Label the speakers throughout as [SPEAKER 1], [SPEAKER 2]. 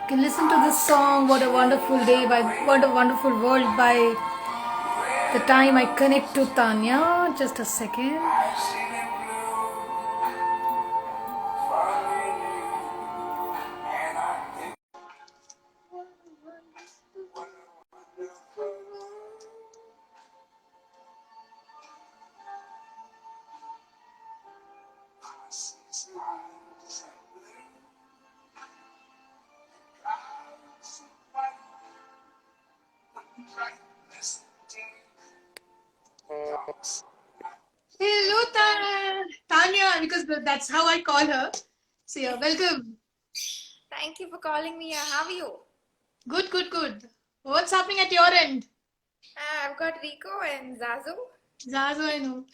[SPEAKER 1] Can listen to this song, What a Wonderful Day by What a Wonderful World by The Time I Connect to Tanya. Just a second. Hello, Tanya, because that's how I call her. So, yeah, welcome.
[SPEAKER 2] Thank you for calling me. How are you?
[SPEAKER 1] Good, good, good. What's happening at your end?
[SPEAKER 2] I've got Rico and Zazu.
[SPEAKER 1] Zazo, I know.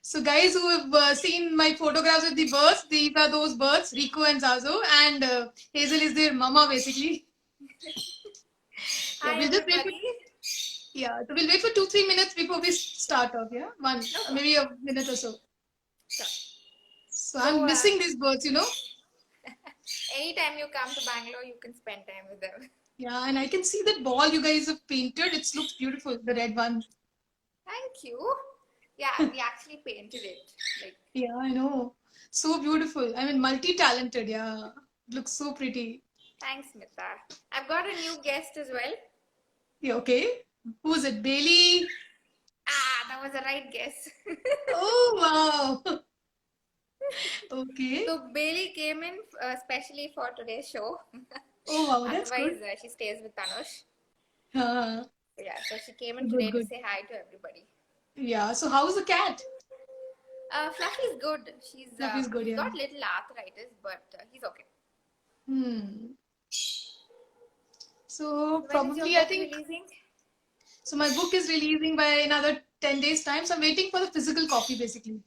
[SPEAKER 1] So, guys who have seen my photographs with the birds, these are those birds, Rico and Zazo, and Hazel is their mama, basically. Yeah,
[SPEAKER 2] Hi,
[SPEAKER 1] we'll just wait for
[SPEAKER 2] everybody.
[SPEAKER 1] Yeah, so we'll wait for 2-3 minutes before we start off. Yeah, one
[SPEAKER 2] No problem.
[SPEAKER 1] maybe a minute or so.
[SPEAKER 2] Sure.
[SPEAKER 1] So
[SPEAKER 2] So,
[SPEAKER 1] I'm missing these birds.
[SPEAKER 2] anytime you come to Bangalore, you can spend time with them.
[SPEAKER 1] Yeah, and I can see that ball you guys have painted. It looks beautiful, the red one.
[SPEAKER 2] Thank you. Yeah, we actually painted it. Like,
[SPEAKER 1] Yeah, I know. So beautiful. I mean, multi-talented. Yeah, looks so pretty.
[SPEAKER 2] thanks, Mita. I've got a new guest as well.
[SPEAKER 1] Yeah, okay. Who's it? Bailey?
[SPEAKER 2] That was the right guess.
[SPEAKER 1] Oh wow. Okay.
[SPEAKER 2] So, Bailey came in especially for today's show.
[SPEAKER 1] Oh wow, that's good.
[SPEAKER 2] Otherwise, she stays with Tanush.
[SPEAKER 1] Uh,
[SPEAKER 2] Yeah, so she came in
[SPEAKER 1] good,
[SPEAKER 2] today to
[SPEAKER 1] good.
[SPEAKER 2] say hi to everybody.
[SPEAKER 1] Yeah. So how's the cat?
[SPEAKER 2] Fluffy's good.
[SPEAKER 1] Fluffy's good.
[SPEAKER 2] He's
[SPEAKER 1] Yeah.
[SPEAKER 2] got little arthritis, but he's okay.
[SPEAKER 1] Hmm. So
[SPEAKER 2] When is your
[SPEAKER 1] probably I
[SPEAKER 2] book
[SPEAKER 1] think
[SPEAKER 2] releasing?
[SPEAKER 1] so. My book is releasing by another 10 days time. So I'm waiting for the physical copy basically.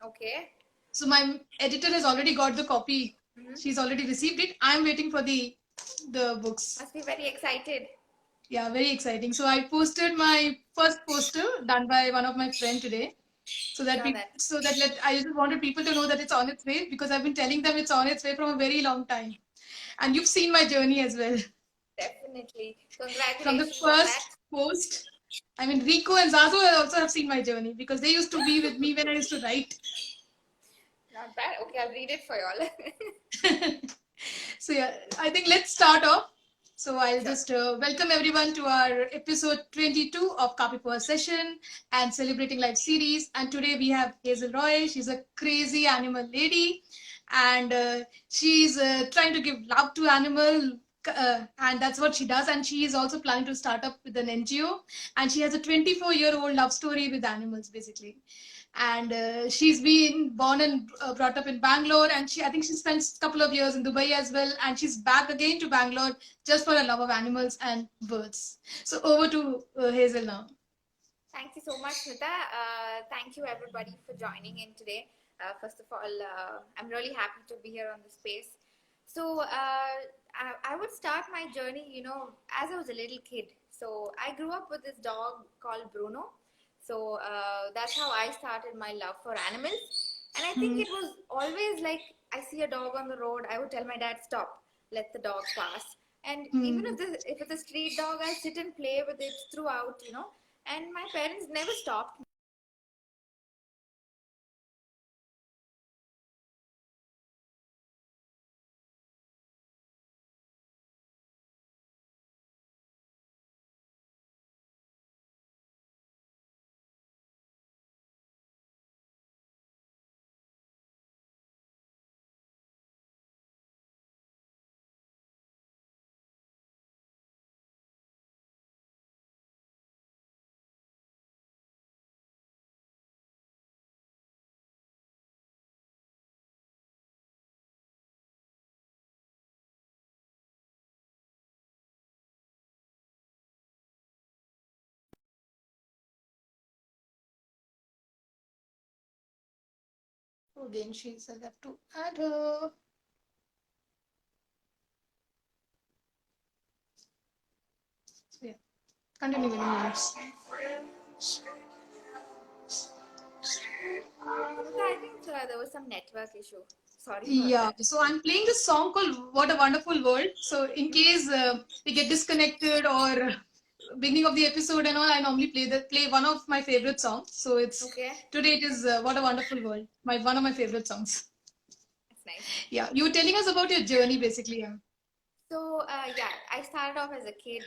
[SPEAKER 2] Okay.
[SPEAKER 1] So my editor has already got the copy.
[SPEAKER 2] Mm-hmm.
[SPEAKER 1] She's already received it. I'm waiting for the books.
[SPEAKER 2] Must be very excited.
[SPEAKER 1] Yeah, very exciting. So I posted my first poster done by one of my friend today. So that
[SPEAKER 2] Saw
[SPEAKER 1] we
[SPEAKER 2] that.
[SPEAKER 1] so that let I just wanted people to know that it's on its way because I've been telling them it's on its way from a very long time. And you've seen my journey as well.
[SPEAKER 2] Definitely.
[SPEAKER 1] From the
[SPEAKER 2] Congratulations on that.
[SPEAKER 1] first post. I mean, Rico and Zazo also have seen my journey because they used to be with me when I used to write.
[SPEAKER 2] Not bad. Okay, I'll read it for y'all.
[SPEAKER 1] So yeah, I think let's start off. So I'll
[SPEAKER 2] Sure.
[SPEAKER 1] just welcome everyone to our episode 22 of Kapipoa session and celebrating life series. And today we have Hazel Roy. She's a crazy animal lady, and she's trying to give love to animal. And that's what she does. And she is also planning to start up with an NGO. And she has a 24-year-old love story with animals, basically. And she's been born and brought up in Bangalore, and I think she spent a couple of years in Dubai as well, and she's back again to Bangalore just for a love of animals and birds. So over to Hazel now.
[SPEAKER 2] Thank you so much, Smita. Thank you, everybody, for joining in today. First of all, I'm really happy to be here on the space. So, I would start my journey, as I was a little kid. So, I grew up with this dog called Bruno. So, that's how I started my love for animals. And I think
[SPEAKER 1] Hmm.
[SPEAKER 2] it was always like I see a dog on the road, I would tell my dad, stop, let the dog pass. And even
[SPEAKER 1] Hmm.
[SPEAKER 2] if it's a street dog, I'll sit and play with it throughout, and my parents never stopped.
[SPEAKER 1] Again, she said I have to add her. So yeah, continue with the minutes.
[SPEAKER 2] I think there was some network issue. Sorry about
[SPEAKER 1] Yeah,
[SPEAKER 2] that.
[SPEAKER 1] so I'm playing this song called What a Wonderful World. So in case we get disconnected or beginning of the episode and all, I normally play one of my favorite songs. So it's
[SPEAKER 2] Okay,
[SPEAKER 1] today it is What a Wonderful World, my one of my favorite songs.
[SPEAKER 2] that's nice.
[SPEAKER 1] Yeah, you were telling us about your journey basically. Yeah.
[SPEAKER 2] So yeah, I started off as a kid,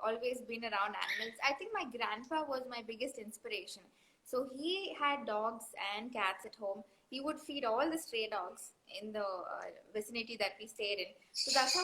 [SPEAKER 2] always been around animals. I think my grandpa was my biggest inspiration. So he had dogs and cats at home. He would feed all the stray dogs in the vicinity that we stayed in. So that's how.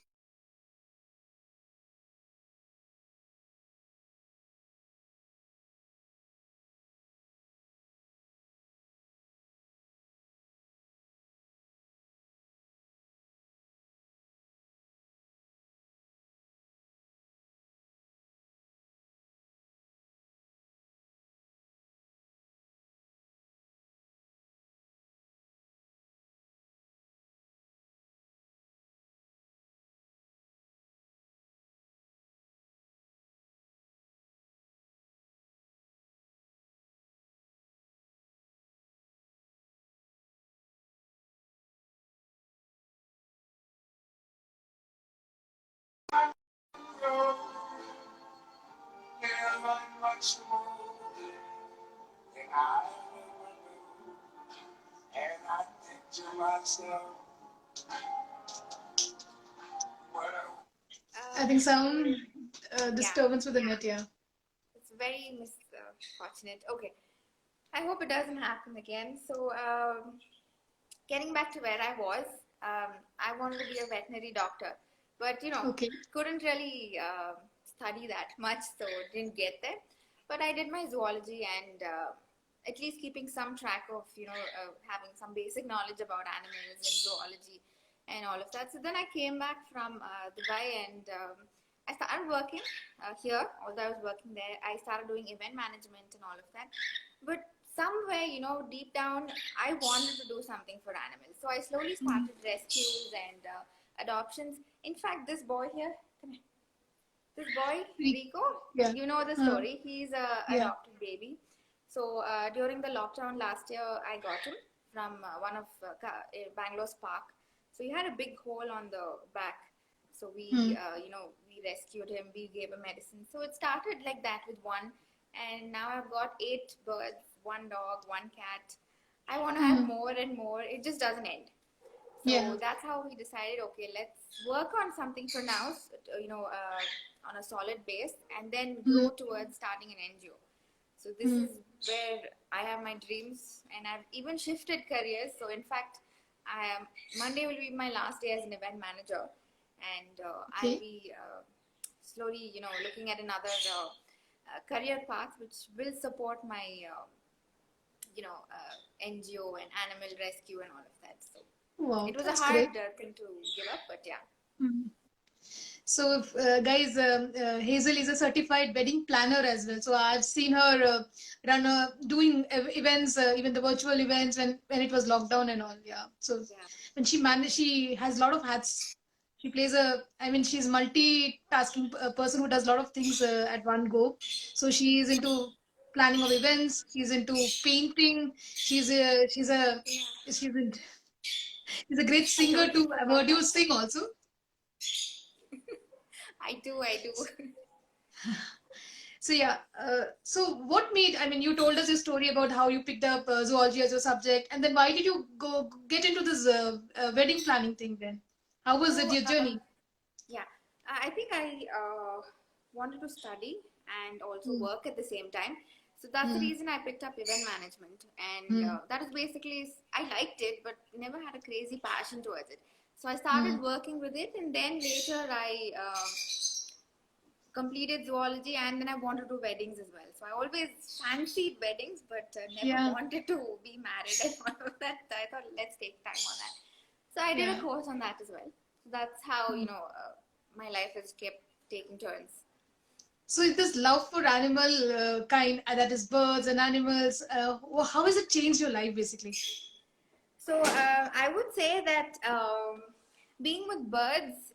[SPEAKER 3] Much more than I ever knew. And I think to myself, what
[SPEAKER 1] I think
[SPEAKER 2] Uh,
[SPEAKER 1] some
[SPEAKER 2] yeah,
[SPEAKER 1] disturbance with the net. Yeah.
[SPEAKER 2] it's very misfortunate. Okay, I hope it doesn't happen again. So getting back to where I was, I wanted to be a veterinary doctor, but
[SPEAKER 1] Okay.
[SPEAKER 2] couldn't really study that much, so didn't get there. But I did my zoology and at least keeping some track of, having some basic knowledge about animals and zoology and all of that. So then I came back from Dubai and I started working here. Although I was working there, I started doing event management and all of that. But somewhere, deep down, I wanted to do something for animals. So I slowly
[SPEAKER 1] Mm.
[SPEAKER 2] started rescues and adoptions. In fact, this boy here, this boy, Rico,
[SPEAKER 1] Yeah.
[SPEAKER 2] you know the
[SPEAKER 1] Uh,
[SPEAKER 2] story. He's a
[SPEAKER 1] yeah.
[SPEAKER 2] adopted baby. So during the lockdown last year, I got him from one of Bangalore's park. So he had a big hole on the back. So we,
[SPEAKER 1] Mm.
[SPEAKER 2] we rescued him. We gave him medicine. So it started like that with one, and now I've got 8 birds, one dog, one cat. I want to have
[SPEAKER 1] Mm.
[SPEAKER 2] more and more. It just doesn't end.
[SPEAKER 1] Yeah.
[SPEAKER 2] So that's how we decided, okay, let's work on something for now, on a solid base, and then
[SPEAKER 1] Mm.
[SPEAKER 2] grow towards starting an NGO. So this
[SPEAKER 1] Mm.
[SPEAKER 2] is where I have my dreams, and I've even shifted careers. So in fact, I am Monday will be my last day as an event manager, and I'll
[SPEAKER 1] Okay.
[SPEAKER 2] be slowly, looking at another career path which will support my, NGO and animal rescue and all of that. So
[SPEAKER 1] Wow,
[SPEAKER 2] it was a
[SPEAKER 1] that's
[SPEAKER 2] hard
[SPEAKER 1] great.
[SPEAKER 2] thing to give up, but yeah.
[SPEAKER 1] Mm. So, guys, Hazel is a certified wedding planner as well. So I've seen her run doing events, even the virtual events when it was lockdown and all. Yeah. So
[SPEAKER 2] Yeah.
[SPEAKER 1] when she has a lot of hats. She plays I mean, she's multitasking person who does a lot of things at one go. So she is into planning of events. She's into painting.
[SPEAKER 2] Yeah.
[SPEAKER 1] She's in, she's a great
[SPEAKER 2] I
[SPEAKER 1] singer
[SPEAKER 2] totally
[SPEAKER 1] too. I've
[SPEAKER 2] forgot
[SPEAKER 1] heard you
[SPEAKER 2] that.
[SPEAKER 1] sing also.
[SPEAKER 2] I do.
[SPEAKER 1] So yeah, so what made, I mean, you told us your story about how you picked up zoology as your subject, and then why did you go get into this wedding planning thing then? How was it
[SPEAKER 2] So
[SPEAKER 1] your journey?
[SPEAKER 2] yeah, I think I wanted to study and also
[SPEAKER 1] Mm,
[SPEAKER 2] work at the same time. So that's the
[SPEAKER 1] mm,
[SPEAKER 2] reason I picked up event management, and
[SPEAKER 1] mm,
[SPEAKER 2] that is basically I liked it, but never had a crazy passion towards it. So I
[SPEAKER 1] mm.
[SPEAKER 2] started working with it, and then later I completed zoology, and then I wanted to do weddings as well. So I always fancied weddings, but never
[SPEAKER 1] Yeah,
[SPEAKER 2] wanted to be married and all of that. So I thought, let's take time on that. So I did a
[SPEAKER 1] yeah.
[SPEAKER 2] course on that as well. So that's how,
[SPEAKER 1] Mm.
[SPEAKER 2] my life has kept taking turns.
[SPEAKER 1] So is this love for animal kind, that is birds and animals, how has it changed your life basically?
[SPEAKER 2] So I would say that being with birds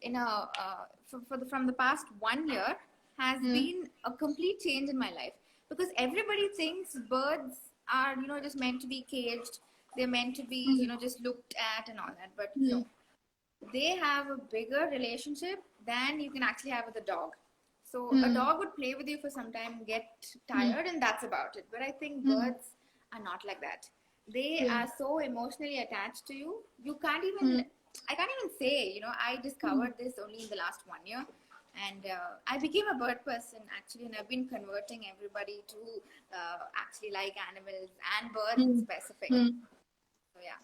[SPEAKER 2] from the past 1 year has
[SPEAKER 1] Mm,
[SPEAKER 2] been a complete change in my life, because everybody thinks birds are just meant to be caged. They're meant to be, you know, just looked at and all that. But no, they have a bigger relationship than you can actually have with a dog. So a dog would play with you for some time, get tired, and that's about it. But I think birds are not like that. They are so emotionally attached to you. You can't even, I can't even say, you know, I discovered this only in the last 1 year. And I became a bird person actually, and I've been converting everybody to actually like animals and birds in specific. So yeah.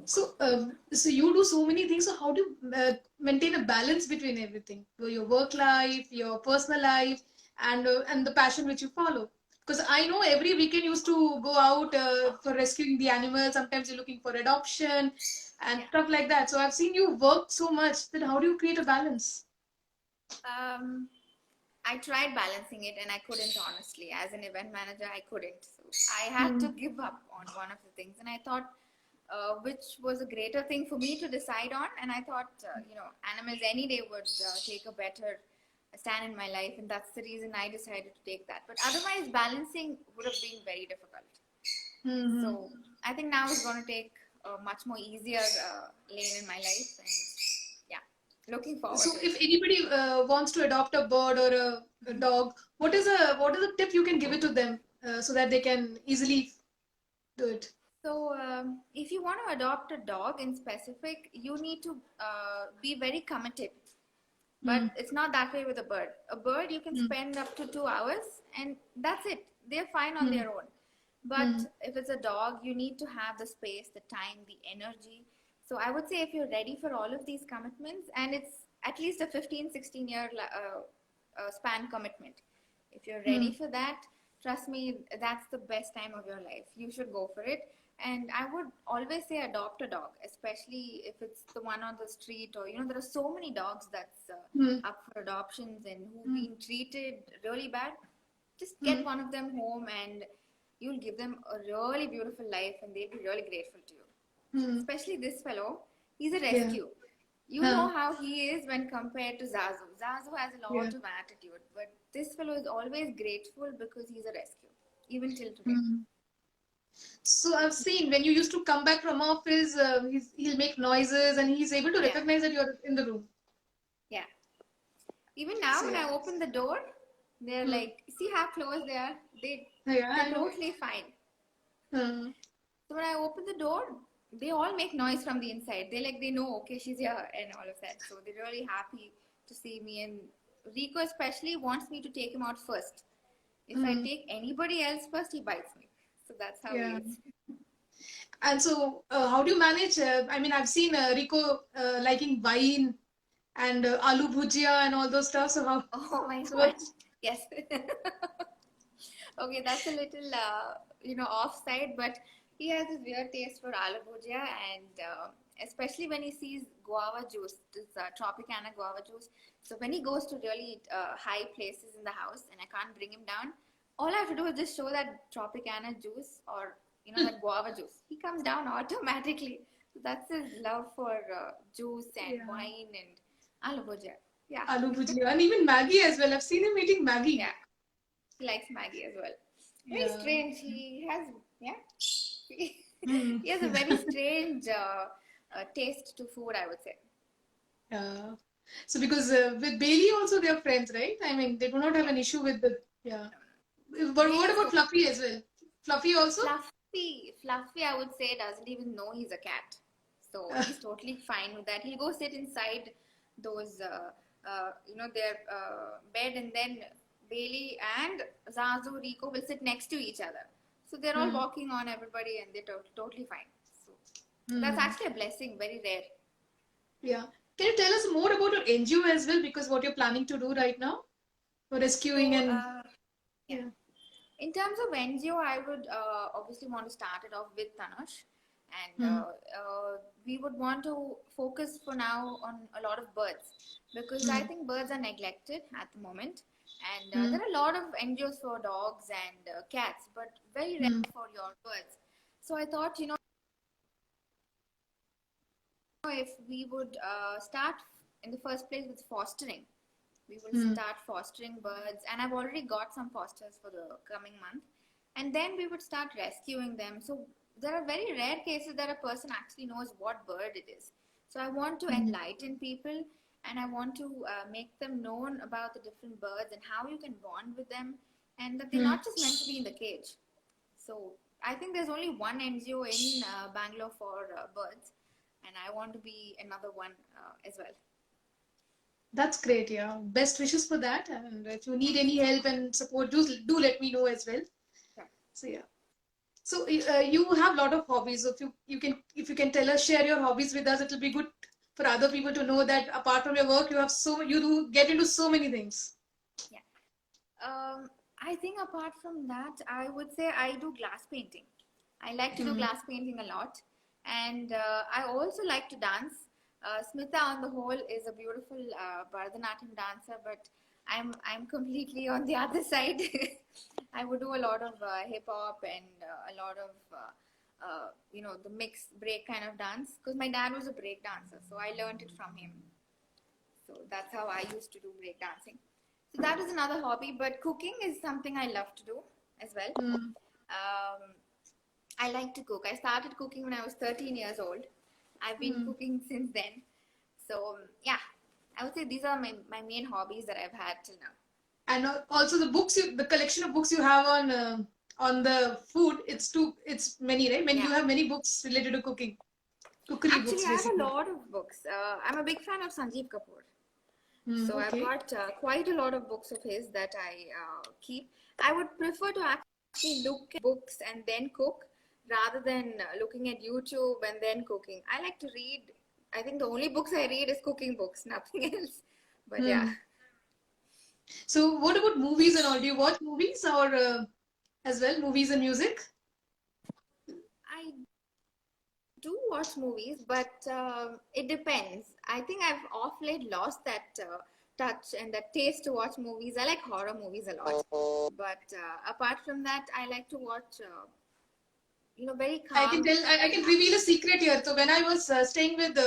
[SPEAKER 1] So you do so many things. So how do you maintain a balance between everything, your work life, your personal life, and the passion which you follow? Because I know every weekend you used to go out for rescuing the animals. Sometimes you're looking for adoption and stuff like that. So I've seen you work so much. Then how do you create a balance?
[SPEAKER 2] I tried balancing it and I couldn't, honestly. As an event manager, I couldn't. So I had to give up on one of the things. And I thought, which was a greater thing for me to decide on. And I thought, you know, animals any day would take a better stand in my life. And that's the reason I decided to take that. But otherwise, balancing would have been very difficult. So I think now it's going to take a much more easier lane in my life. And yeah, looking forward
[SPEAKER 1] So
[SPEAKER 2] to
[SPEAKER 1] if
[SPEAKER 2] it.
[SPEAKER 1] anybody wants to adopt a bird or a dog, what is a tip you can give it to them so that they can easily do it?
[SPEAKER 2] So, if you want to adopt a dog in specific, you need to be very committed. But it's not that way with a bird. A bird, you can spend up to 2 hours and that's it. They're fine on their own. But if it's a dog, you need to have the space, the time, the energy. So I would say if you're ready for all of these commitments, and it's at least a 15, 16 year span commitment. If you're ready for that, trust me, that's the best time of your life. You should go for it. And I would always say adopt a dog, especially if it's the one on the street, or, you know, there are so many dogs that's up for adoptions and who've been treated really bad. Just get one of them home and you'll give them a really beautiful life and they'll be really grateful to you. Especially this fellow, he's a rescue. You know how he is when compared to Zazu. Zazu has a lot of attitude, but this fellow is always grateful because he's a rescue, even till today.
[SPEAKER 1] So I've seen when you used to come back from office, he'll make noises and he's able to recognize that you're in the room.
[SPEAKER 2] Yeah. Even now,
[SPEAKER 1] So,
[SPEAKER 2] when I open the door, they're like, see how close they are? They're totally fine. So when I open the door, they all make noise from the inside. They know, okay, she's here and all of that. So they're really happy to see me. And Rico especially wants me to take him out first. If I take anybody else first, he bites me. So that's how he is.
[SPEAKER 1] And so, how do you manage? I mean, I've seen Rico liking wine and aloo bhujia and all those stuff. So how?
[SPEAKER 2] Oh my
[SPEAKER 1] So
[SPEAKER 2] God. Yes. Okay, that's a little, you know, offside, but he has this weird taste for aloo bhujia, and especially when he sees guava juice, this Tropicana guava juice. So when he goes to really high places in the house and I can't bring him down, all I have to do is just show that Tropicana juice or, you know, that guava juice. He comes down automatically. So that's his love for juice and wine and aloo bhujia. Yeah.
[SPEAKER 1] aloo bhujia and even Maggie as well. I've seen him eating Maggie.
[SPEAKER 2] Yeah. He likes Maggie as well. Very strange. He has, he has a very strange taste to food, I would say.
[SPEAKER 1] Yeah. So because with Bailey also they are friends, right? I mean, they do not have an issue with the But what about Fluffy as well? Fluffy also?
[SPEAKER 2] Fluffy, I would say, doesn't even know he's a cat. So he's totally fine with that. He'll go sit inside those, you know, their bed, and then Bailey and Zazu, Rico will sit next to each other. So they're all walking on everybody and they're totally fine. So that's actually a blessing, very rare.
[SPEAKER 1] Yeah. Can you tell us more about your NGO as well? Because what you're planning to do right now for rescuing
[SPEAKER 2] In terms of NGO, I would obviously want to start it off with Tanush. And we would want to focus for now on a lot of birds, because I think birds are neglected at the moment. And there are a lot of NGOs for dogs and cats, but very rare for your birds. So I thought, you know, if we would start in the first place with fostering. We will start fostering birds, and I've already got some fosters for the coming month. And then we would start rescuing them. So there are very rare cases that a person actually knows what bird it is. So I want to
[SPEAKER 1] Mm.
[SPEAKER 2] enlighten people, and I want to make them known about the different birds and how you can bond with them, and that they're
[SPEAKER 1] Mm.
[SPEAKER 2] not just meant to be in the cage. So I think there's only one NGO in Bangalore for birds, and I want to be another one as well.
[SPEAKER 1] That's great. Yeah. Best wishes for that. And if you need
[SPEAKER 2] Thank
[SPEAKER 1] any
[SPEAKER 2] you so
[SPEAKER 1] help
[SPEAKER 2] much.
[SPEAKER 1] and support, do let me know as well.
[SPEAKER 2] Sure.
[SPEAKER 1] So yeah. So you have a lot of hobbies. So if you can tell us, share your hobbies with us, it'll be good for other people to know that apart from your work, you do get into so many things.
[SPEAKER 2] Yeah. I think apart from that, I would say I do glass painting. I like to do
[SPEAKER 1] Mm.
[SPEAKER 2] glass painting a lot, and I also like to dance. Smita, on the whole, is a beautiful Bharatanatyam dancer, but I'm completely on the other side. I would do a lot of hip hop and a lot of the mixed break kind of dance because my dad was a break dancer, so I learned it from him. So that's how I used to do break dancing. So that is another hobby, but cooking is something I love to do as well.
[SPEAKER 1] Mm.
[SPEAKER 2] Um, I like to cook. I started cooking when I was 13 years old. I've been
[SPEAKER 1] Mm.
[SPEAKER 2] cooking since then. So yeah, I would say these are my main hobbies that I've had till now.
[SPEAKER 1] And also the collection of books you have on the food, it's many, right? When
[SPEAKER 2] Yeah.
[SPEAKER 1] you have many books related to cookery
[SPEAKER 2] Actually,
[SPEAKER 1] books
[SPEAKER 2] I have a
[SPEAKER 1] basically.
[SPEAKER 2] lot of books. I'm a big fan of Sanjeev Kapoor.
[SPEAKER 1] Mm.
[SPEAKER 2] So I've
[SPEAKER 1] Okay.
[SPEAKER 2] got quite a lot of books of his that I keep. I would prefer to actually look at books and then cook rather than looking at YouTube and then cooking. I like to read. I think the only books I read is cooking books, nothing else. But yeah,
[SPEAKER 1] Mm. So what about movies and all? Do you watch movies or as well, movies and music?
[SPEAKER 2] I do watch movies, but it depends. I think I've off late lost that touch and that taste to watch movies. I like horror movies a lot, but apart from that, I like to watch very calm.
[SPEAKER 1] I can reveal a secret here. So when I was staying with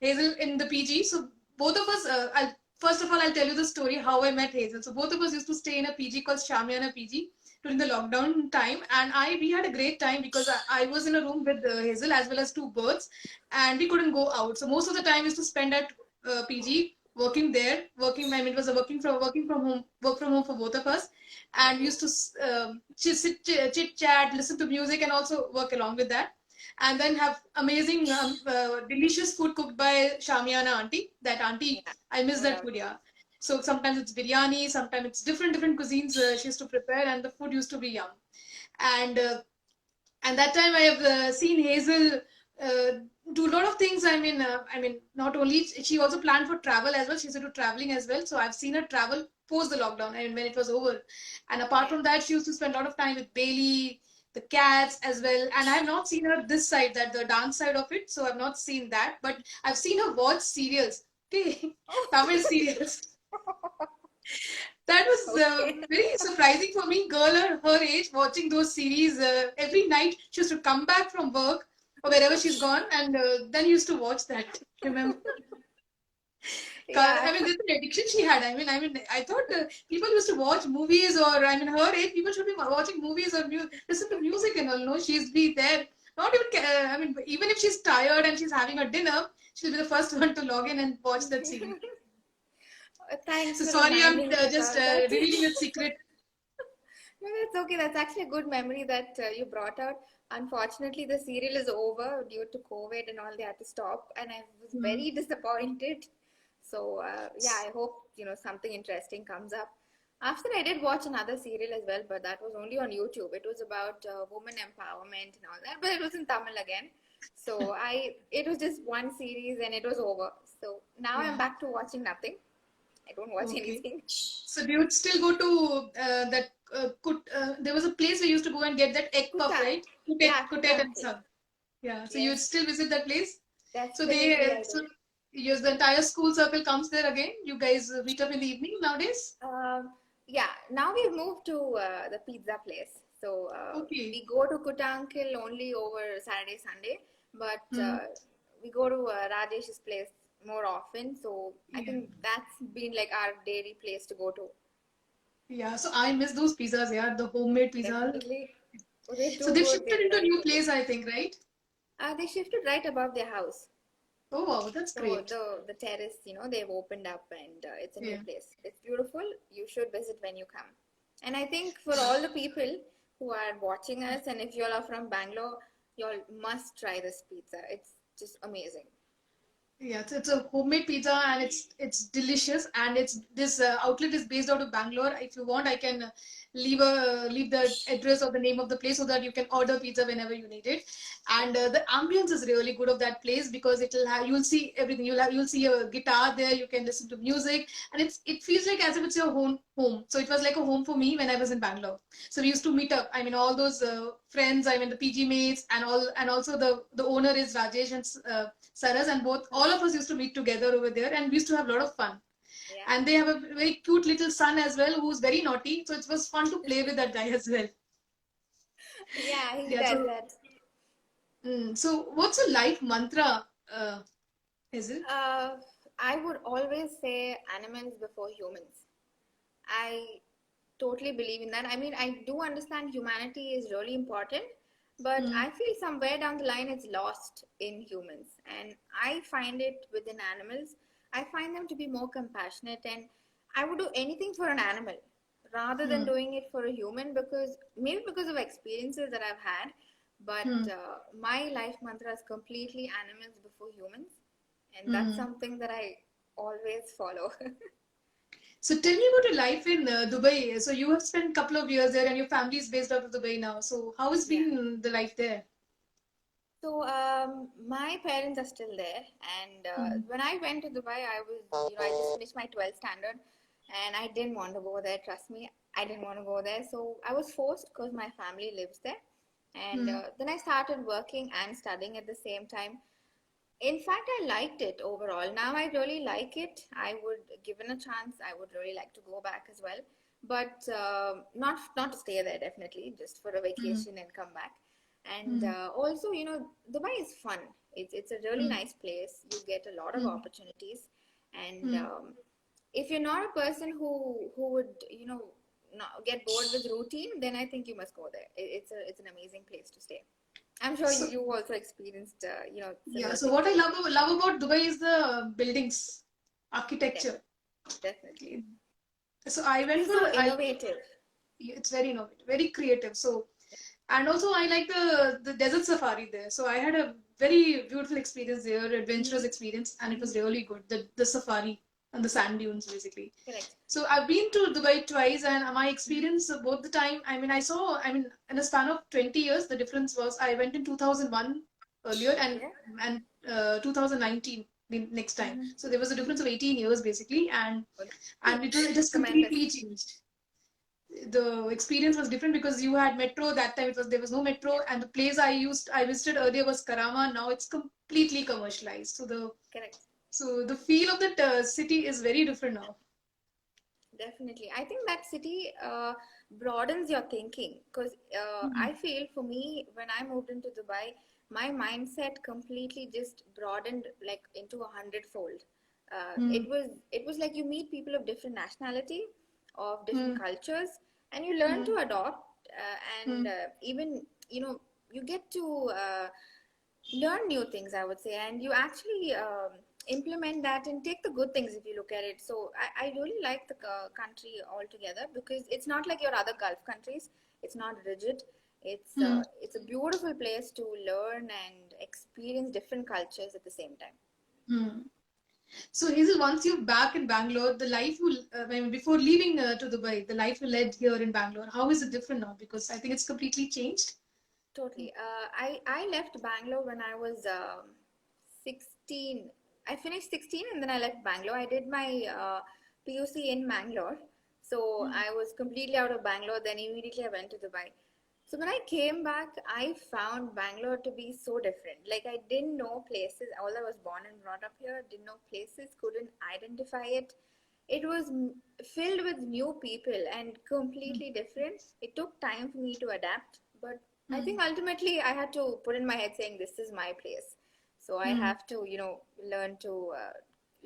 [SPEAKER 1] Hazel in the PG, so both of us, first of all, I'll tell you the story how I met Hazel. So both of us used to stay in a PG called Shamiana PG during the lockdown time, and we had a great time because I was in a room with Hazel as well as two birds, and we couldn't go out. So most of the time we used to spend at PG working there, working. I mean, it was a work from home for both of us, and
[SPEAKER 2] Okay.
[SPEAKER 1] used to chit chat, listen to music, and also work along with that. And then have amazing, delicious food cooked by Shamiana auntie. That auntie,
[SPEAKER 2] Yeah,
[SPEAKER 1] I miss
[SPEAKER 2] no
[SPEAKER 1] that
[SPEAKER 2] doubt.
[SPEAKER 1] food, yeah. So sometimes it's biryani, sometimes it's different cuisines she used to prepare, and the food used to be yum. And that time I have seen Hazel uh, do a lot of things. I mean, not only she also planned for travel as well. She's into traveling as well. So I've seen her travel post the lockdown. I mean, when it was over. And apart
[SPEAKER 2] Yeah.
[SPEAKER 1] from that, she used to spend a lot of time with Bailey, the cats as well. And I've not seen her this side, that the dance side of it. So I've not seen that. But I've seen her watch serials. Okay, Tamil serials. That was
[SPEAKER 2] Okay.
[SPEAKER 1] very surprising for me. Girl her age watching those series every night. She used to come back from work or wherever she's gone, and then used to watch that. Remember?
[SPEAKER 2] Yeah.
[SPEAKER 1] I mean, this is an addiction she had. I thought people used to watch movies, or I mean, her age people should be watching movies or listen to music and all. No, she's be there. Not even. I mean, even if she's tired and she's having her dinner, she'll be the first one to log in and watch that series.
[SPEAKER 2] Thanks
[SPEAKER 1] So
[SPEAKER 2] for
[SPEAKER 1] sorry, I'm
[SPEAKER 2] reminding me
[SPEAKER 1] just
[SPEAKER 2] about that.
[SPEAKER 1] revealing a secret.
[SPEAKER 2] No, that's okay. That's actually a good memory that you brought out. Unfortunately, the serial is over due to COVID and all. They had to stop, and I was
[SPEAKER 1] Hmm.
[SPEAKER 2] very disappointed. So yeah, I hope something interesting comes up. After I did watch another serial as well, but that was only on YouTube. It was about women empowerment and all that, but it was in Tamil again. So it was just one series and it was over. So now I'm
[SPEAKER 1] Yeah.
[SPEAKER 2] back to watching nothing. I don't watch
[SPEAKER 1] Okay.
[SPEAKER 2] anything.
[SPEAKER 1] So do you still go to that? There was a place we used to go and get that egg puff,
[SPEAKER 2] Kuta.
[SPEAKER 1] right?
[SPEAKER 2] Yeah,
[SPEAKER 1] Kutet
[SPEAKER 2] Kuta.
[SPEAKER 1] and Son. Yeah. So you
[SPEAKER 2] Yes,
[SPEAKER 1] still visit that place? So
[SPEAKER 2] definitely I
[SPEAKER 1] so
[SPEAKER 2] do.
[SPEAKER 1] yes, the entire school circle comes there again. You guys meet up in the evening nowadays.
[SPEAKER 2] Yeah, now we've moved to the pizza place. So
[SPEAKER 1] Okay.
[SPEAKER 2] we go to Kuttankil only over Saturday, Sunday, but
[SPEAKER 1] Hmm.
[SPEAKER 2] we go to Rajesh's place more often. So I
[SPEAKER 1] Yeah.
[SPEAKER 2] think that's been like our daily place to go to.
[SPEAKER 1] Yeah. So I miss those pizzas. Yeah, the homemade pizza.
[SPEAKER 2] Definitely. Oh, they're
[SPEAKER 1] So
[SPEAKER 2] too
[SPEAKER 1] they've
[SPEAKER 2] good.
[SPEAKER 1] shifted
[SPEAKER 2] They're
[SPEAKER 1] into a
[SPEAKER 2] very
[SPEAKER 1] new
[SPEAKER 2] good.
[SPEAKER 1] place, I think, right?
[SPEAKER 2] They shifted right above their house.
[SPEAKER 1] Oh wow, that's
[SPEAKER 2] So
[SPEAKER 1] great.
[SPEAKER 2] the terrace, they've opened up and it's a new
[SPEAKER 1] Yeah.
[SPEAKER 2] place. It's beautiful. You should visit when you come. And I think for all the people who are watching us, and if you all are from Bangalore, you all must try this pizza. It's just amazing.
[SPEAKER 1] Yeah, it's a homemade pizza and it's delicious, and it's this outlet is based out of Bangalore. If you want, I can leave the address or the name of the place so that you can order pizza whenever you need it.
[SPEAKER 2] Yeah.
[SPEAKER 1] And the ambience is really good of that place because you'll see everything. You'll see a guitar there. You can listen to music, and it feels like as if it's your home. So it was like a home for me when I was in Bangalore. So we used to meet up. I mean, all those friends. I mean, the PG mates and also the owner is Rajesh and Saras, and both all of us used to meet together over there, and we used to have a lot of fun.
[SPEAKER 2] Yeah.
[SPEAKER 1] And they have a very cute little son as well who's very naughty, so it was fun to play with that guy as well.
[SPEAKER 2] Yeah, he
[SPEAKER 1] Yeah.
[SPEAKER 2] does
[SPEAKER 1] So,
[SPEAKER 2] that.
[SPEAKER 1] so what's your life mantra? Is it?
[SPEAKER 2] Uh, I would always say animals before humans. I totally believe in that. I mean, I do understand humanity is really important, but
[SPEAKER 1] Mm,
[SPEAKER 2] I feel somewhere down the line it's lost in humans. And I find it within animals. I find them to be more compassionate, and I would do anything for an animal rather than
[SPEAKER 1] mm,
[SPEAKER 2] doing it for a human because maybe because of experiences that I've had. But
[SPEAKER 1] mm,
[SPEAKER 2] my life mantra is completely animals before humans, and that's
[SPEAKER 1] mm.
[SPEAKER 2] something that I always follow.
[SPEAKER 1] So tell me about your life in Dubai. So you have spent a couple of years there, and your family is based out of Dubai now. So how has
[SPEAKER 2] Yeah.
[SPEAKER 1] been the life there?
[SPEAKER 2] So my parents are still there, and
[SPEAKER 1] Mm,
[SPEAKER 2] when I went to Dubai, I just finished my 12th standard, and I didn't want to go there. Trust me, I didn't want to go there. So I was forced because my family lives there, and
[SPEAKER 1] mm,
[SPEAKER 2] then I started working and studying at the same time. In fact, I liked it overall. Now I really like it. I would, given a chance, I would really like to go back as well, but not to stay there definitely, just for a
[SPEAKER 1] mm,
[SPEAKER 2] vacation and come back. And
[SPEAKER 1] mm,
[SPEAKER 2] also, Dubai is fun. It's a really
[SPEAKER 1] mm,
[SPEAKER 2] nice place. You get a lot of
[SPEAKER 1] mm,
[SPEAKER 2] opportunities, and
[SPEAKER 1] mm.
[SPEAKER 2] if you're not a person who would not get bored with routine, then I think you must go there. It's an amazing place to stay. I'm sure
[SPEAKER 1] So
[SPEAKER 2] you also experienced,
[SPEAKER 1] yeah.
[SPEAKER 2] similar
[SPEAKER 1] So
[SPEAKER 2] things
[SPEAKER 1] what I
[SPEAKER 2] over
[SPEAKER 1] love about Dubai is the buildings,
[SPEAKER 2] there.
[SPEAKER 1] architecture.
[SPEAKER 2] Definitely.
[SPEAKER 1] So I went
[SPEAKER 2] It's
[SPEAKER 1] for
[SPEAKER 2] so
[SPEAKER 1] I.
[SPEAKER 2] innovative.
[SPEAKER 1] It's very innovative, very creative. So and also I like the desert safari there. So I had a very beautiful experience there, adventurous
[SPEAKER 2] Mm-hmm.
[SPEAKER 1] experience, and it was
[SPEAKER 2] Mm-hmm.
[SPEAKER 1] really good. The safari and the sand dunes basically.
[SPEAKER 2] Correct.
[SPEAKER 1] So I've been to Dubai twice, and my
[SPEAKER 2] Mm-hmm.
[SPEAKER 1] experience both the time. I mean, I mean, in a span of 20 years, the difference was I went in 2001 earlier,
[SPEAKER 2] Okay.
[SPEAKER 1] and 2019 the next time.
[SPEAKER 2] Mm-hmm.
[SPEAKER 1] So there was a difference of 18 years basically, and it has
[SPEAKER 2] Tremendous.
[SPEAKER 1] completely changed. The experience was different because you had metro that time. There was no
[SPEAKER 2] Yeah.
[SPEAKER 1] metro, and the place I visited earlier was Karama. Now it's completely commercialized.
[SPEAKER 2] Correct.
[SPEAKER 1] So the feel of that city is very different now.
[SPEAKER 2] Definitely. I think that city broadens your thinking because I feel for me, when I moved into Dubai, my mindset completely just broadened like into 100-fold.
[SPEAKER 1] Mm,
[SPEAKER 2] It was like you meet people of different nationality, of different
[SPEAKER 1] mm,
[SPEAKER 2] cultures, and you learn
[SPEAKER 1] mm,
[SPEAKER 2] to adopt and
[SPEAKER 1] mm,
[SPEAKER 2] even you get to learn new things, I would say, and you actually implement that and take the good things if you look at it. So I really like the country altogether because it's not like your other Gulf countries. It's not rigid.
[SPEAKER 1] mm,
[SPEAKER 2] It's a beautiful place to learn and experience different cultures at the same time.
[SPEAKER 1] mm. So Hazel, once you're back in Bangalore, the life you, I mean, before leaving to Dubai, the life you led here in Bangalore, how is it different now? Because I think it's completely changed.
[SPEAKER 2] Totally. I left Bangalore when I was 16. I finished 16 and then I left Bangalore. I did my PUC in Bangalore. So
[SPEAKER 1] Mm,
[SPEAKER 2] I was completely out of Bangalore. Then immediately I went to Dubai. So when I came back, I found Bangalore to be so different. Like I didn't know places. Although I was born and brought up here, didn't know places, couldn't identify it. It was filled with new people and
[SPEAKER 1] mm,
[SPEAKER 2] completely different. It took time for me to adapt, but I
[SPEAKER 1] mm,
[SPEAKER 2] think ultimately I had to put in my head saying this is my place. So I
[SPEAKER 1] mm.
[SPEAKER 2] have to, learn to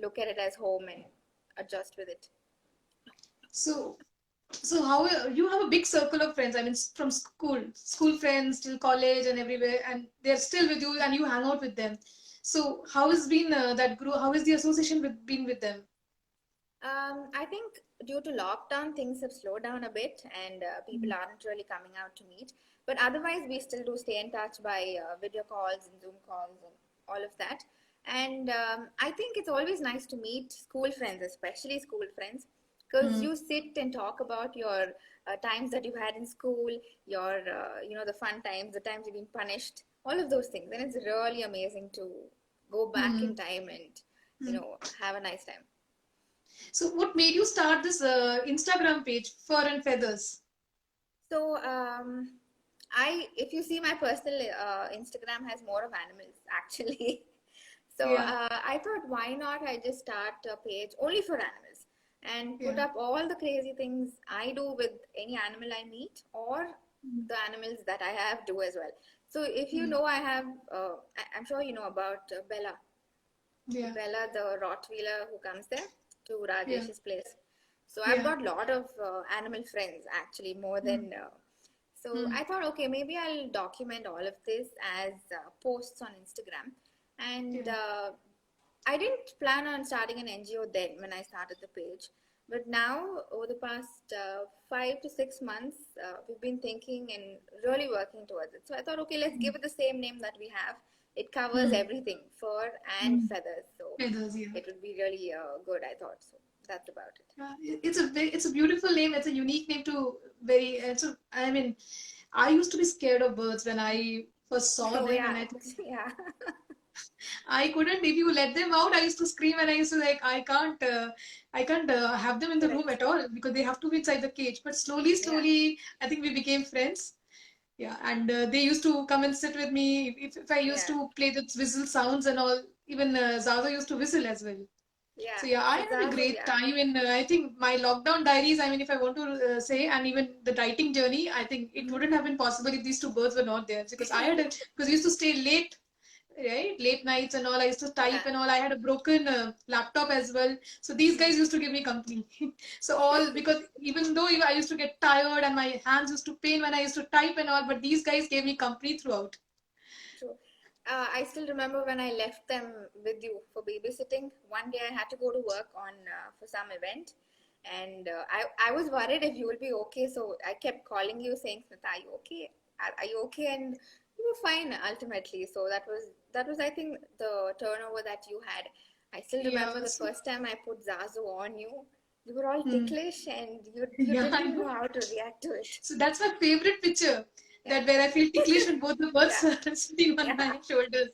[SPEAKER 2] look at it as home and adjust with it.
[SPEAKER 1] So So how you have a big circle of friends? I mean, from school friends till college and everywhere, and they're still with you, and you hang out with them. So how has been that group? How is the association been with them?
[SPEAKER 2] I think due to lockdown, things have slowed down a bit, and people aren't really coming out to meet. But otherwise, we still do stay in touch by video calls and Zoom calls and all of that. And I think it's always nice to meet school friends, especially school friends, because
[SPEAKER 1] Mm.
[SPEAKER 2] you sit and talk about your times that you had in school, your the fun times, the times you've been punished, all of those things, and it's really amazing to go back in
[SPEAKER 1] Mm.
[SPEAKER 2] time and
[SPEAKER 1] Mm.
[SPEAKER 2] have a nice time.
[SPEAKER 1] So what made you start this Instagram page, Fur and Feathers?
[SPEAKER 2] So, if you see my personal Instagram has more of animals actually. So
[SPEAKER 1] Yeah,
[SPEAKER 2] I thought, why not? I just start a page only for animals and put
[SPEAKER 1] yeah.
[SPEAKER 2] up all the crazy things I do with any animal I meet or
[SPEAKER 1] Mm.
[SPEAKER 2] the animals that I have do as well. So if you
[SPEAKER 1] Mm.
[SPEAKER 2] know, I have, I'm sure you know about Bella.
[SPEAKER 1] Yeah,
[SPEAKER 2] Bella, the Rottweiler who comes there to
[SPEAKER 1] yeah,
[SPEAKER 2] Rajesh's place. So I've
[SPEAKER 1] yeah.
[SPEAKER 2] got a lot of animal friends actually, more
[SPEAKER 1] Mm.
[SPEAKER 2] than. So
[SPEAKER 1] Mm.
[SPEAKER 2] I thought, okay, maybe I'll document all of this as posts on Instagram. And
[SPEAKER 1] Yeah.
[SPEAKER 2] I didn't plan on starting an NGO then when I started the page. But now, over the past 5 to 6 months, we've been thinking and really working towards it. So I thought, okay, let's give it the same name that we have. It covers
[SPEAKER 1] Mm.
[SPEAKER 2] everything, fur and
[SPEAKER 1] Mm.
[SPEAKER 2] feathers. So
[SPEAKER 1] Feathers, yeah.
[SPEAKER 2] it would be really good, I thought. So that's about it.
[SPEAKER 1] It's a beautiful name. It's a unique name to very. It's a, I mean, I used to be scared of birds when I first saw
[SPEAKER 2] Oh,
[SPEAKER 1] them,
[SPEAKER 2] yeah.
[SPEAKER 1] and I think
[SPEAKER 2] Yeah.
[SPEAKER 1] I couldn't. If you let them out, I used to scream and I used to like, I can't have them in the room
[SPEAKER 2] Correct.
[SPEAKER 1] at all because they have to be inside the cage. But slowly,
[SPEAKER 2] Yeah.
[SPEAKER 1] slowly, I think we became friends. Yeah, and they used to come and sit with me. If I used
[SPEAKER 2] Yeah.
[SPEAKER 1] to play the whistle sounds and all, even Zaza used to whistle as well.
[SPEAKER 2] Yeah.
[SPEAKER 1] So yeah, I
[SPEAKER 2] So
[SPEAKER 1] had a
[SPEAKER 2] Zazu,
[SPEAKER 1] great
[SPEAKER 2] yeah.
[SPEAKER 1] time in. I think my lockdown diaries. I mean, if I want to say, and even the writing journey, I think it
[SPEAKER 2] Hmm.
[SPEAKER 1] wouldn't have been possible if these two birds were not there. Because because I used to stay late, right, late nights and all. I used to type
[SPEAKER 2] Yeah.
[SPEAKER 1] and all. I had a broken laptop as well. So these guys used to give me company. So all because even though I used to get tired and my hands used to pain when I used to type and all, but these guys gave me company throughout.
[SPEAKER 2] True. I still remember when I left them with you for babysitting. One day I had to go to work on for some event, and I was worried if you will be okay. So I kept calling you, saying, "Smita, are you okay? Are you okay?" And you were fine ultimately. So that was I think the turnover that you had. I still
[SPEAKER 1] Yeah.
[SPEAKER 2] remember the
[SPEAKER 1] So,
[SPEAKER 2] first time I put Zazu on you. You were all
[SPEAKER 1] hmm.
[SPEAKER 2] ticklish, and you
[SPEAKER 1] Yeah,
[SPEAKER 2] didn't
[SPEAKER 1] I
[SPEAKER 2] even
[SPEAKER 1] know.
[SPEAKER 2] know how to react to it.
[SPEAKER 1] So that's my favorite picture.
[SPEAKER 2] Yeah,
[SPEAKER 1] That where I feel ticklish when both the birds
[SPEAKER 2] yeah,
[SPEAKER 1] are sitting on
[SPEAKER 2] yeah.
[SPEAKER 1] my shoulders.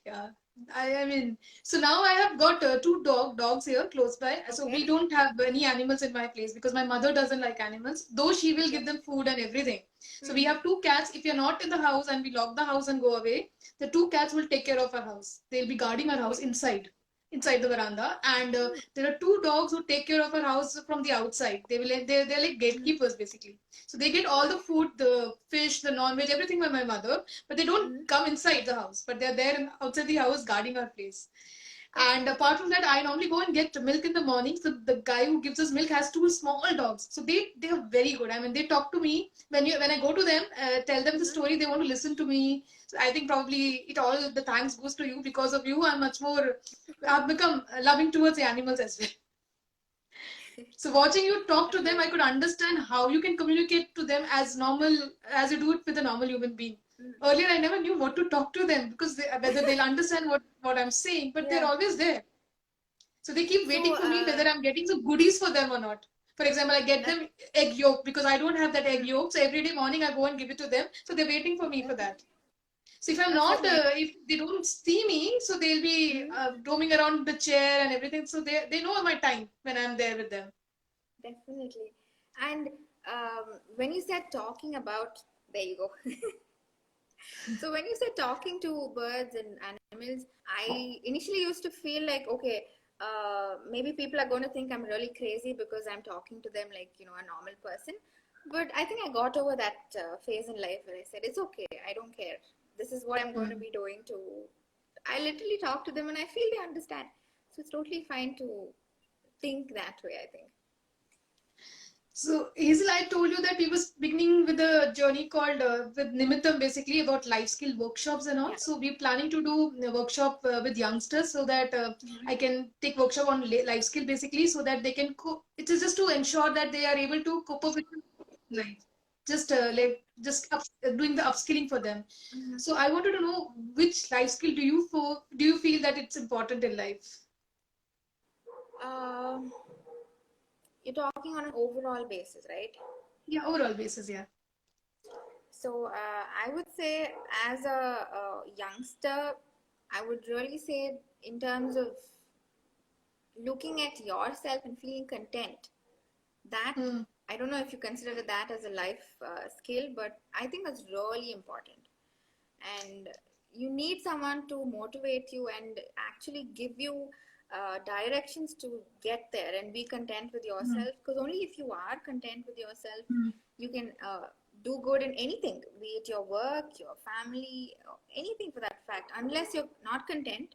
[SPEAKER 1] Yeah. I mean, so now I have got two dogs here close by. So
[SPEAKER 2] Okay,
[SPEAKER 1] we don't have any animals in my place because my mother doesn't like animals, though she will
[SPEAKER 2] okay.
[SPEAKER 1] give them food and everything. So we
[SPEAKER 2] Hmm.
[SPEAKER 1] have two cats. If you're not in the house and we lock the house and go away, the two cats will take care of our house. They'll be guarding our house
[SPEAKER 2] Okay.
[SPEAKER 1] inside the veranda, and there are two dogs who take care of our house from the outside. They're like
[SPEAKER 2] Mm-hmm.
[SPEAKER 1] gatekeepers basically. So they get all the food, the fish, the non-veg, everything by my mother, but they don't
[SPEAKER 2] Mm-hmm.
[SPEAKER 1] come inside the house. But they're there outside the house guarding our place.
[SPEAKER 2] That's
[SPEAKER 1] And
[SPEAKER 2] nice.
[SPEAKER 1] apart from that, I normally go and get milk in the morning. So the guy who gives us milk has two small dogs. So they are very good. I mean, they talk to me when I go to them, tell them the
[SPEAKER 2] Mm-hmm.
[SPEAKER 1] story. They want to listen to me. So I think probably it all the thanks goes to you. Because of you, I'm much more. I've become loving towards the animals as well. So watching you talk to
[SPEAKER 2] That's
[SPEAKER 1] them, I
[SPEAKER 2] nice.
[SPEAKER 1] could understand how you can communicate to them as normal as you do it with a normal human being.
[SPEAKER 2] Mm.
[SPEAKER 1] Earlier, I never knew what to talk to them because whether they'll understand what I'm saying, but they're
[SPEAKER 2] Yeah.
[SPEAKER 1] always there. So they keep
[SPEAKER 2] So,
[SPEAKER 1] waiting for me whether I'm getting some goodies for them or not. For example, I get
[SPEAKER 2] that,
[SPEAKER 1] them egg yolk because I don't have that egg
[SPEAKER 2] mm,
[SPEAKER 1] yolk. So every day morning I go and give it to them. So they're waiting for me
[SPEAKER 2] okay.
[SPEAKER 1] for that. So if I'm
[SPEAKER 2] That's
[SPEAKER 1] not,
[SPEAKER 2] so nice.
[SPEAKER 1] if they don't see me, so they'll be
[SPEAKER 2] Mm,
[SPEAKER 1] roaming around the chair and everything. So they know my time when I'm there with them.
[SPEAKER 2] definitely. And when you said talking about, there you go. So when you said talking to birds and animals, I initially used to feel like, okay, maybe people are going to think I'm really crazy because I'm talking to them like, a normal person. But I think I got over that phase in life where I said, it's okay, I don't care. This is what I'm going to
[SPEAKER 1] Mm.
[SPEAKER 2] be doing to. I literally talk to them and I feel they understand. So it's totally fine to think that way, I think.
[SPEAKER 1] So Hazel, I told you that we was beginning with a journey called with Nimittam, basically about life skill workshops and all.
[SPEAKER 2] Yeah.
[SPEAKER 1] So we're planning to do a workshop with youngsters so that I can take workshop on life skill basically so that they can it is just to ensure that they are able to cope up with life. Just doing the upskilling for them. So I wanted to know which life skill do you feel that it's important in life?
[SPEAKER 2] Um, you're talking on an overall basis, right?
[SPEAKER 1] Yeah, overall basis, yeah.
[SPEAKER 2] So I would say, as a youngster, I would really say, in terms of looking at yourself and feeling content, that
[SPEAKER 1] Hmm.
[SPEAKER 2] I don't know if you consider that as a life skill, but I think that's really important. And you need someone to motivate you and actually give you directions to get there and be content with
[SPEAKER 1] Hmm.
[SPEAKER 2] yourself, because only if you are content with yourself,
[SPEAKER 1] Hmm.
[SPEAKER 2] you can do good in anything, be it your work, your family, or anything for that fact. Unless you're not content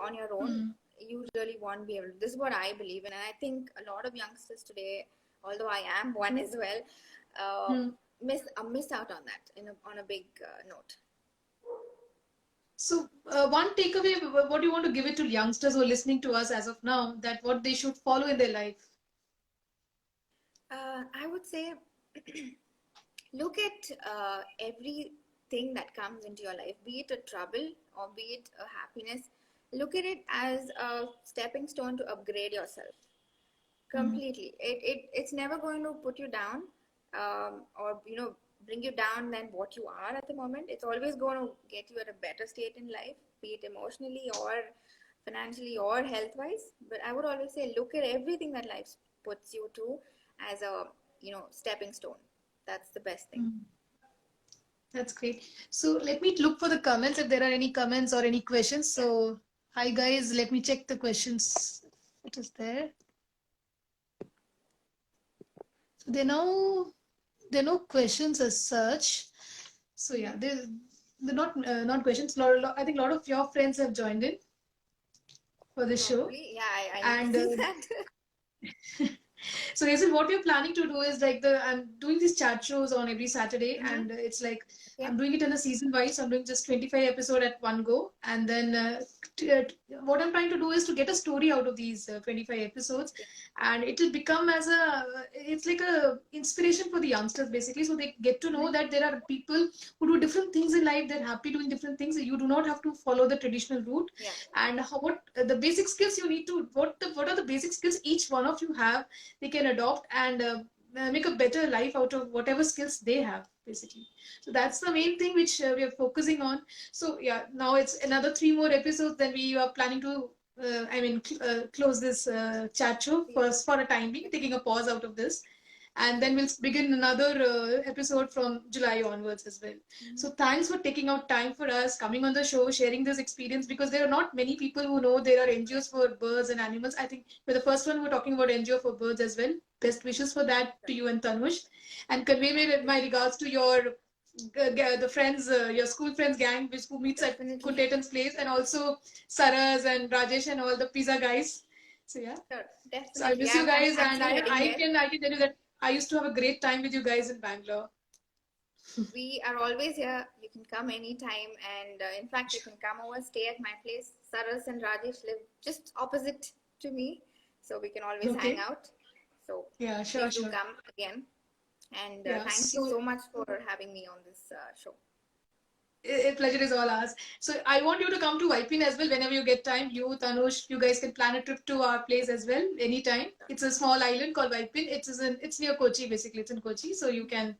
[SPEAKER 2] on your own,
[SPEAKER 1] Hmm.
[SPEAKER 2] you really won't be able to. This is what I believe in, and I think a lot of youngsters today, although I am one as well, uh,
[SPEAKER 1] Hmm.
[SPEAKER 2] miss out on that on a big note.
[SPEAKER 1] So, one takeaway, what do you want to give it to youngsters who are listening to us as of now, that what they should follow in their life?
[SPEAKER 2] I would say look at everything that comes into your life, be it a trouble or be it a happiness. Look at it as a stepping stone to upgrade yourself
[SPEAKER 1] Hmm.
[SPEAKER 2] completely. It's never going to put you down, or bring you down than what you are at the moment. It's always going to get you at a better state in life, be it emotionally or financially or health wise. But I would always say, look at everything that life puts you to as a stepping stone. That's the best thing.
[SPEAKER 1] Hmm. That's great. So, let me look for the comments if there are any comments or any questions.
[SPEAKER 2] Yeah.
[SPEAKER 1] So, hi guys, let me check the questions. What is there? So, there are no questions as such. So, yeah, they're not questions. I think a lot of your friends have joined in for the show.
[SPEAKER 2] Probably, yeah, I need to
[SPEAKER 1] And
[SPEAKER 2] see that.
[SPEAKER 1] so Hazel, what we're planning to do is like I'm doing these chat shows on every Saturday,
[SPEAKER 2] Mm-hmm.
[SPEAKER 1] and it's like
[SPEAKER 2] Okay.
[SPEAKER 1] I'm doing it in a season wise. So I'm doing just 25 episode at one go, and then what I'm trying to do is to get a story out of these 25 episodes,
[SPEAKER 2] Okay.
[SPEAKER 1] and it will become as it's like a inspiration for the youngsters basically, so they get to know
[SPEAKER 2] Mm-hmm.
[SPEAKER 1] that there are people who do different things in life. They're happy doing different things. You do not have to follow the traditional route,
[SPEAKER 2] Yeah.
[SPEAKER 1] and what the basic skills you need to what are the basic skills each one of you have they can adopt and make a better life out of whatever skills they have basically. So that's the main thing which we are focusing on. So yeah, now it's another 3 more episodes, then we are planning to close this chat show first for a time being, taking a pause out of this, and then we'll begin another episode from July onwards as well. So thanks for taking out time for us, coming on the show, sharing this experience, because there are not many people who know there are NGOs for birds and animals. I think we're the first one who are talking about NGO for birds as well. Best wishes for that to you and Tanush, and convey my regards to your the friends, your school friends gang, which who meets at
[SPEAKER 2] Definitely.
[SPEAKER 1] Kuntetan's place, and also Saras and Rajesh and all the pizza guys. So yeah.
[SPEAKER 2] Sure.
[SPEAKER 1] So I
[SPEAKER 2] Definitely.
[SPEAKER 1] miss you guys,
[SPEAKER 2] I'm
[SPEAKER 1] and
[SPEAKER 2] starting there.
[SPEAKER 1] I can tell you that I used to have a great time with you guys in Bangalore.
[SPEAKER 2] We are always here. You can come anytime, and in fact, you can come over, stay at my place. Saras and Rajesh live just opposite to me, so we can always hang
[SPEAKER 1] Okay.
[SPEAKER 2] out. So
[SPEAKER 1] Yeah, sure,
[SPEAKER 2] please do
[SPEAKER 1] sure.
[SPEAKER 2] come again, and
[SPEAKER 1] Yeah.
[SPEAKER 2] thank you
[SPEAKER 1] So
[SPEAKER 2] so much for having me on this show.
[SPEAKER 1] pleasure is all ours. So I want you to come to Vipin as well whenever you get time. You, Tanush, you guys can plan a trip to our place as well anytime. It's a small island called Vipin. It's near Kochi basically. It's in Kochi, so you can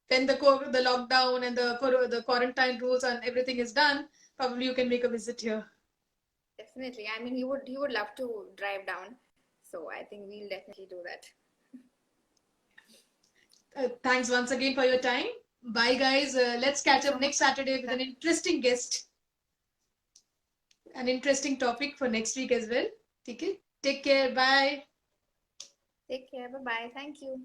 [SPEAKER 1] when the lockdown and the quarantine rules and everything is done, probably you can make a visit here.
[SPEAKER 2] Definitely. I mean, he would love to drive down, so I think we'll definitely do that.
[SPEAKER 1] Thanks once again for your time. Bye, guys. Let's
[SPEAKER 2] Thank you
[SPEAKER 1] catch
[SPEAKER 2] so
[SPEAKER 1] up
[SPEAKER 2] much.
[SPEAKER 1] next Saturday with an interesting guest, an interesting topic for next week as well. Okay? Take care. Bye.
[SPEAKER 2] Take care. Bye bye. Thank you.